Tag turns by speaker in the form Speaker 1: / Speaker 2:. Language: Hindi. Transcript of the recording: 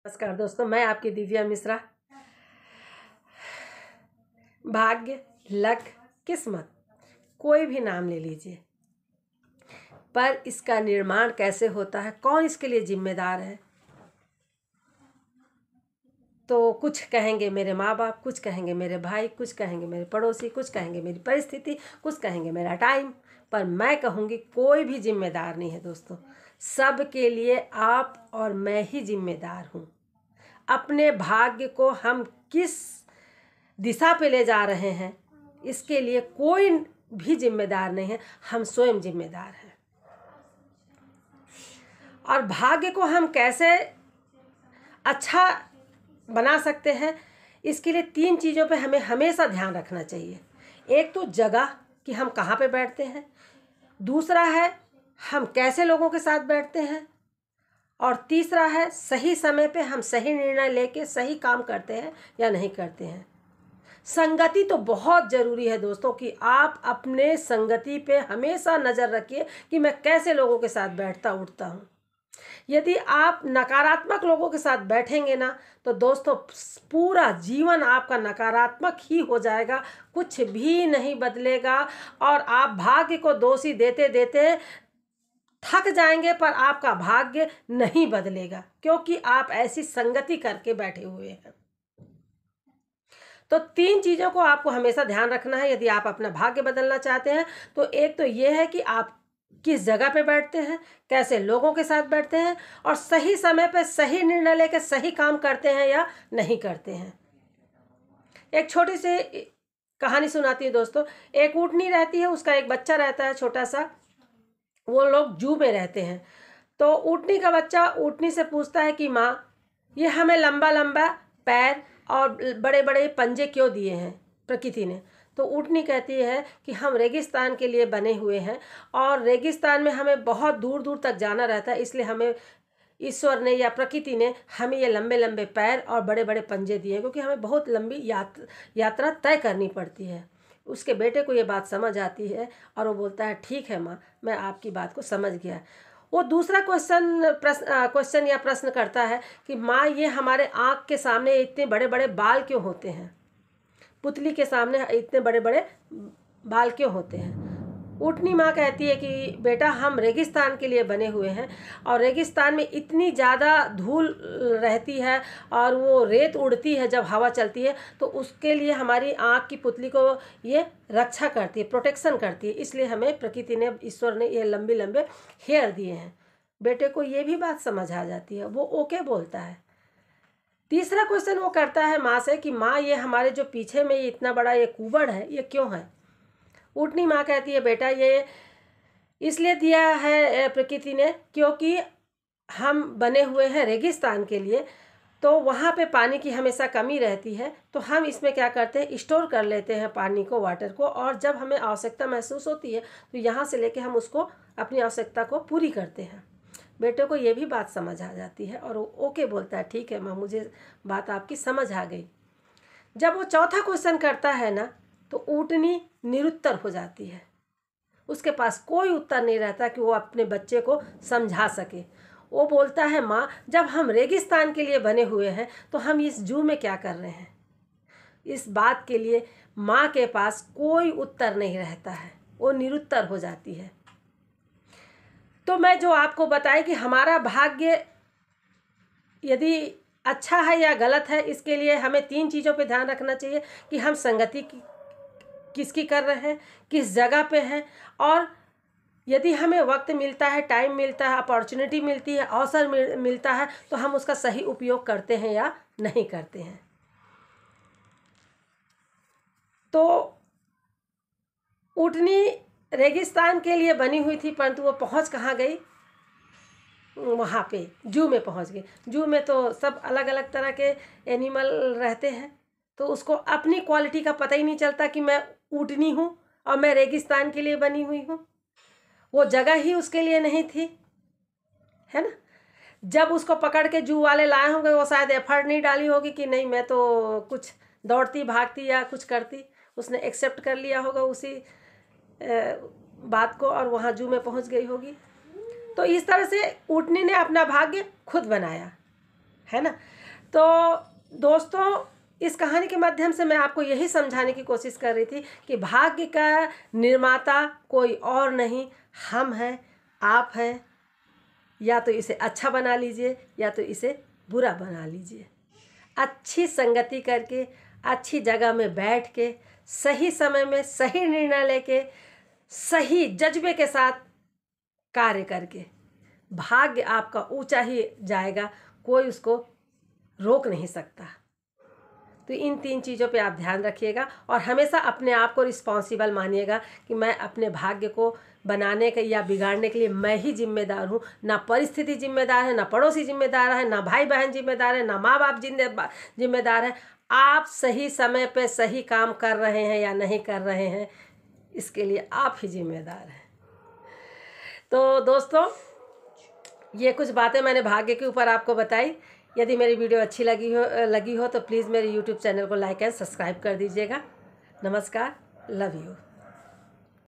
Speaker 1: नमस्कार दोस्तों, मैं आपकी दिव्या मिश्रा। भाग्य, लक, किस्मत, कोई भी नाम ले लीजिए, पर इसका निर्माण कैसे होता है, कौन इसके लिए जिम्मेदार है? तो कुछ कहेंगे मेरे माँ बाप, कुछ कहेंगे मेरे भाई, कुछ कहेंगे मेरे पड़ोसी, कुछ कहेंगे मेरी परिस्थिति, कुछ कहेंगे मेरा टाइम, पर मैं कहूँगी कोई भी जिम्मेदार नहीं है दोस्तों। सब के लिए आप और मैं ही जिम्मेदार हूँ। अपने भाग्य को हम किस दिशा पे ले जा रहे हैं, इसके लिए कोई भी जिम्मेदार नहीं है, हम स्वयं जिम्मेदार हैं। और भाग्य को हम कैसे अच्छा बना सकते हैं, इसके लिए 3 चीज़ों पे हमें हमेशा ध्यान रखना चाहिए। एक तो जगह कि हम कहाँ पे बैठते हैं, दूसरा है हम कैसे लोगों के साथ बैठते हैं, और तीसरा है सही समय पे हम सही निर्णय लेके सही काम करते हैं या नहीं करते हैं। संगति तो बहुत ज़रूरी है दोस्तों कि आप अपने संगति पे हमेशा नज़र रखिए कि मैं कैसे लोगों के साथ बैठता उठता हूँ। यदि आप नकारात्मक लोगों के साथ बैठेंगे ना, तो दोस्तों पूरा जीवन आपका नकारात्मक ही हो जाएगा, कुछ भी नहीं बदलेगा और आप भाग्य को दोषी देते देते थक जाएंगे, पर आपका भाग्य नहीं बदलेगा, क्योंकि आप ऐसी संगति करके बैठे हुए हैं। तो 3 चीज़ों को आपको हमेशा ध्यान रखना है यदि आप अपना भाग्य बदलना चाहते हैं। तो एक तो ये है कि आप किस जगह पे बैठते हैं, कैसे लोगों के साथ बैठते हैं, और सही समय पे सही निर्णय लेकर सही काम करते हैं या नहीं करते हैं। एक छोटी सी कहानी सुनाती हूँ दोस्तों। एक ऊँटनी रहती है, उसका एक बच्चा रहता है छोटा सा। वो लोग जू में रहते हैं। तो ऊँटनी का बच्चा ऊँटनी से पूछता है कि माँ, ये हमें लंबा लंबा पैर और बड़े बड़े पंजे क्यों दिए हैं प्रकृति ने? तो ऊँटनी कहती है कि हम रेगिस्तान के लिए बने हुए हैं और रेगिस्तान में हमें बहुत दूर दूर तक जाना रहता है, इसलिए हमें ईश्वर ने या प्रकृति ने हमें ये लंबे लंबे पैर और बड़े बड़े पंजे दिए हैं, क्योंकि हमें बहुत लंबी यात्रा तय करनी पड़ती है। उसके बेटे को ये बात समझ आती है और वो बोलता है ठीक है माँ, मैं आपकी बात को समझ गया। वो दूसरा क्वेश्चन या प्रश्न करता है कि माँ, ये हमारे आँख के सामने इतने बड़े बड़े बाल क्यों होते हैं? पुतली के सामने इतने बड़े बड़े बाल क्यों होते हैं? ऊँटनी माँ कहती है कि बेटा, हम रेगिस्तान के लिए बने हुए हैं और रेगिस्तान में इतनी ज़्यादा धूल रहती है और वो रेत उड़ती है जब हवा चलती है, तो उसके लिए हमारी आँख की पुतली को ये रक्षा करती है, प्रोटेक्शन करती है, इसलिए हमें प्रकृति ने, ईश्वर ने ये लंबे लंबे हेयर दिए हैं। बेटे को ये भी बात समझ आ जाती है, वो ओके बोलता है। तीसरा क्वेश्चन वो करता है माँ से कि माँ, ये हमारे जो पीछे में ये इतना बड़ा ये कुबड़ है, ये क्यों है? ऊँटनी माँ कहती है बेटा, ये इसलिए दिया है प्रकृति ने क्योंकि हम बने हुए हैं रेगिस्तान के लिए, तो वहाँ पे पानी की हमेशा कमी रहती है, तो हम इसमें क्या करते हैं, स्टोर कर लेते हैं पानी को, वाटर को, और जब हमें आवश्यकता महसूस होती है तो यहाँ से लेके हम उसको अपनी आवश्यकता को पूरी करते हैं। बेटे को ये भी बात समझ आ जाती है और वो ओके बोलता है ठीक है माँ, मुझे बात आपकी समझ आ गई। जब वो चौथा क्वेश्चन करता है ना, तो ऊँटनी निरुत्तर हो जाती है, उसके पास कोई उत्तर नहीं रहता कि वो अपने बच्चे को समझा सके। वो बोलता है माँ, जब हम रेगिस्तान के लिए बने हुए हैं तो हम इस जू में क्या कर रहे हैं? इस बात के लिए माँ के पास कोई उत्तर नहीं रहता है, वो निरुत्तर हो जाती है। तो मैं जो आपको बताई कि हमारा भाग्य यदि अच्छा है या गलत है, इसके लिए हमें 3 चीज़ों पे ध्यान रखना चाहिए कि हम संगति किसकी कर रहे हैं, किस जगह पे हैं, और यदि हमें वक्त मिलता है, टाइम मिलता है, अपॉर्चुनिटी मिलती है, अवसर मिलता है, तो हम उसका सही उपयोग करते हैं या नहीं करते हैं। तो ऊँटनी रेगिस्तान के लिए बनी हुई थी, परंतु वो पहुंच कहाँ गई? वहाँ पे जू में पहुंच गई। जू में तो सब अलग अलग तरह के एनिमल रहते हैं, तो उसको अपनी क्वालिटी का पता ही नहीं चलता कि मैं ऊँटनी हूँ और मैं रेगिस्तान के लिए बनी हुई हूँ। वो जगह ही उसके लिए नहीं थी, है ना। जब उसको पकड़ के जू वाले लाए होंगे, वो शायद एफर्ट नहीं डाली होगी कि नहीं मैं तो कुछ दौड़ती भागती या कुछ करती, उसने एक्सेप्ट कर लिया होगा उसी बात को और वहाँ जू में पहुँच गई होगी। तो इस तरह से ऊँटनी ने अपना भाग्य खुद बनाया। है ना। तो दोस्तों, इस कहानी के माध्यम से मैं आपको यही समझाने की कोशिश कर रही थी कि भाग्य का निर्माता कोई और नहीं, हम हैं, आप हैं। या तो इसे अच्छा बना लीजिए या तो इसे बुरा बना लीजिए। अच्छी संगति करके, अच्छी जगह में बैठ के, सही समय में सही निर्णय लेके, सही जज्बे के साथ कार्य करके भाग्य आपका ऊंचा ही जाएगा, कोई उसको रोक नहीं सकता। तो इन 3 चीज़ों पे आप ध्यान रखिएगा और हमेशा अपने आप को रिस्पॉन्सिबल मानिएगा कि मैं अपने भाग्य को बनाने के या बिगाड़ने के लिए मैं ही जिम्मेदार हूँ। ना परिस्थिति जिम्मेदार है, ना पड़ोसी जिम्मेदार है, ना भाई बहन जिम्मेदार है, ना माँ बाप जिम्मेदार है। आप सही समय पे सही काम कर रहे हैं या नहीं कर रहे हैं, इसके लिए आप ही जिम्मेदार हैं। तो दोस्तों, ये कुछ बातें मैंने भाग्य के ऊपर आपको बताई। यदि मेरी वीडियो अच्छी लगी हो तो प्लीज़ मेरे YouTube चैनल को लाइक एंड सब्सक्राइब कर दीजिएगा। नमस्कार, लव यू।